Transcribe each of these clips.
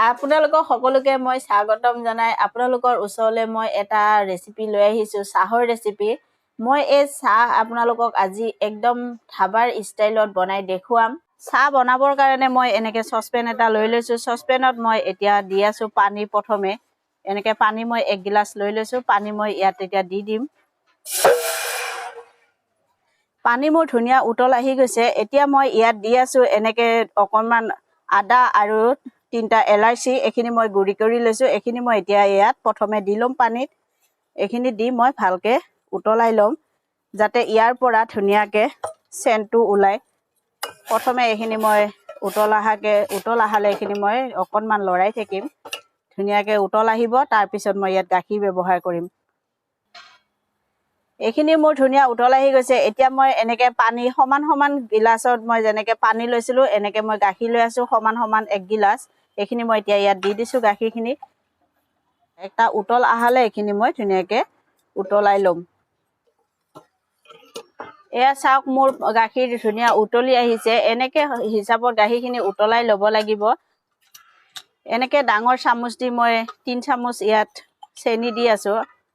আপোনালোকক সকলোকে মই স্বাগতম জনাই আপোনালোকৰ ওচৰলৈ মই এটা ৰেচিপি লৈ আহিছো চাহৰ ৰেচিপি মই এই চাহ আপোনালোকক আজি একদম ধাবাৰ ষ্টাইলত বনাই দেখুৱাম চাহ বনাবৰ কাৰণে মই এনেকে সসপেন এটা লৈ লৈছো সসপেনত মই এতিয়া দি আছো পানী প্ৰথমে এনেকে পানী মই 1 গিলাস লৈ লৈছো পানী মই ইয়াত এতিয়া দি দিম পানী মোৰ ধুনিয়া উতল আহি গৈছে এতিয়া মই ইয়াত দি আছো এনেকে অকনমান আদা আৰু 3টা এলাইচি এখিনি মই গুৰি কৰি লৈছো এখিনি মই এতিয়া ইয়াত প্ৰথমে দিলম পানীত এখিনি দি মই ভালকে উতলাই লম যাতে ইয়াৰ পৰা ধুনিয়াকে সেন্টটো ওলাই প্ৰথমে এখিনি মই উতল আহালে এখিনি মই অকনমান লৰাই থাকিম ধুনিয়াকে উতল আহিব তাৰ পিছত মই ইয়াত গাখীৰ ব্যৱহাৰ কৰিম এখিনি মোৰ ধুনিয়া উতল আহি গৈছে এতিয়া মই এনেকে পানী সমান সমান গিলাসত মই যেনেকে পানী লৈছিলো এনেকে মই গাখীৰ লৈ আছো সমান সমান 1 গিলাস এখিনি মই এতিয়া ইয়াত দি দিছো গাখীৰখিনি একটা উতল আহালে এখিনি মই ধুনিয়াকে উতলাই লম এয়া চাওক মোৰ গাখীৰ ধুনিয়া উতলি আহিছে এনেকে হিচাপত গাখীৰখিনি উতলাই লব লাগিব এনেকে ডাঙৰ চামুচ দি মই 3 চামুচ ইয়াত চেনি দি আছো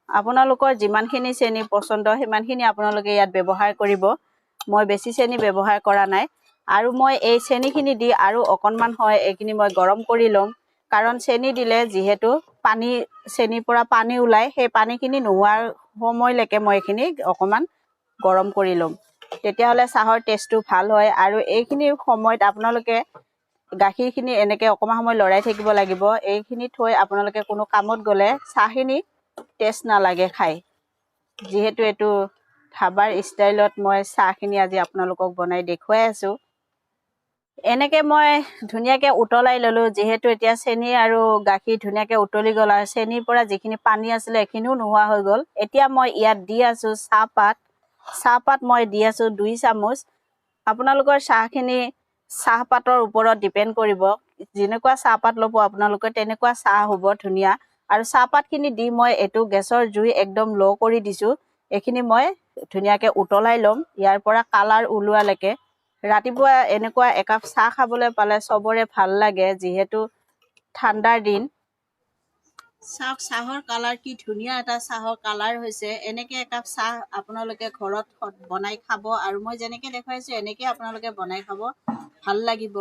আপোনালোকৰ যিমানখিনি চেনি পছন্দ হিমানখিনি আপোনালোকে ইয়াত ব্যৱহাৰ কৰিব মই বেছি চেনি ব্যৱহাৰ কৰা নাই আৰু মই এই চেনিখিনি দি আৰু অকনমান হয় এখিনি মই গৰম কৰি লম কাৰণ চেনি দিলে যেহেতু পানী চেনিৰ পৰা পানী ওলাই সেই পানীখিনি নোৱাৰ সময়লৈকে মই এখিনি অকনমান গৰম কৰি লম তেতিয়া হলে চাহৰ টেষ্টটো ভাল হয় আৰু এইখিনি সময়ত আপোনালোকে গাখীৰখিনি এনেকে অকমান সময় লৰাই থাকিব লাগিব এইখিনি থৈ আপোনালোকে কোনো কামত গলে চাহখিনি টেষ্ট না লাগে খাই যেহেতু এটো ধাবাৰ ষ্টাইলত মই চাহখিনি আজি আপোনালোকক বনাই দেখুৱাই আছো এনেকে মই ধুনিয়াকে উতলাই ললো যেহেতু এতিয়া চেনি আৰু গাখীৰ ধুনিয়াকে উতলি গল আৰু চেনিৰ পৰা যিখিনি পানী আছিল এখিনিও নোহোৱা হৈ গল এতিয়া মই ইয়াত দি আছো চাহপাত মই দি আছো 2 চামুচ আপোনালোকৰ চাহখিনি চাহপাতৰ ওপৰত ডিপেন্ড কৰিব যেনেকুৱা চাহপাত লব আপোনালোকে তেনেকুৱা চাহ হ'ব ধুনিয়া আৰু চাহপাতখিনি দি মই এটো গেছৰ জুই একদম লো কৰি দিছো এখিনি মই ধুনিয়াকে উতলাই লম ইয়াৰ পৰা কালাৰ উলোৱালৈকে ৰাতিপুৱা এনেকুৱা একাপ চাহ খাবলৈ পালে সবৰে ভাল লাগে যেহেতু ঠাণ্ডাৰ দিন চাহৰ কালাৰ কি ধুনিয়া এটা চাহৰ কালাৰ হৈছে এনেকে একাপ চাহ আপোনালোকে ঘৰত বনাই খাব আৰু মই যেনেকে দেখাইছো এনেকে আপোনালোকে বনাই খাব ভাল লাগিব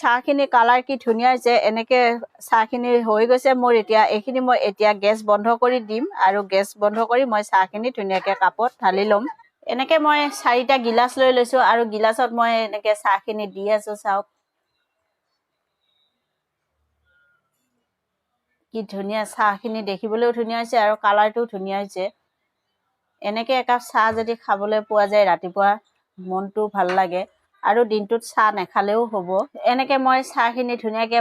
চাহখিনি কালাৰ কি ধুনিয়া হৈছে এনেকে চাহখিনি হৈ গৈছে মোৰ এতিয়া এখিনি মই এতিয়া গেছ বন্ধ কৰি দিম আৰু গেছ বন্ধ কৰি মই চাহখিনি ধুনিয়াকে কাপত ঢালি লম এনেকে মই 4টা গিলাস লৈ লৈছো আৰু গিলাসত মই এনেকে চাহখিনি দি আছো চাওক কি ধুনিয়া চাহখিনি দেখিবলৈও ধুনিয়া হৈছে আৰু কালাৰটো ধুনিয়া হৈছে এনেকে একাপ চাহ যদি খাবলৈ পোৱা যায় ৰাতিপুৱা মনটো ভাল লাগে আৰু দিনটোত চাহ নেখালেও হ'ব এনেকে মই চাহখিনি ধুনিয়াকে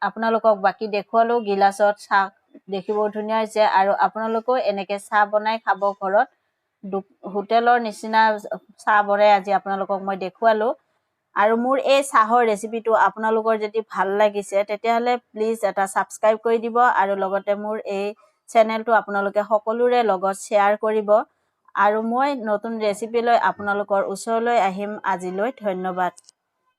আপোনালোকক বাকি দেখুৱালো গিলাসত চাহ দেখিব ধুনিয়া হৈছে আৰু আপোনালোকও এনেকে চাহ বনাই খাব ঘৰত হোটেলৰ নিচিনা চাহ বনাই আজি আপোনালোকক মই দেখুৱালো আৰু মোৰ এই চাহৰ ৰেচিপিটো আপোনালোকৰ যদি ভাল লাগিছে তেতিয়াহলে প্লিজ এটা সাবস্ক্ৰাইব কৰি দিব আৰু লগতে মোৰ এই চেনেলটো আপোনালোকে সকলোৰে লগত শেয়াৰ কৰিব আৰু মই নতুন ৰেচিপি লৈ আপোনালোকৰ ওচৰলৈ আহিম আজিলৈ ধন্যবাদ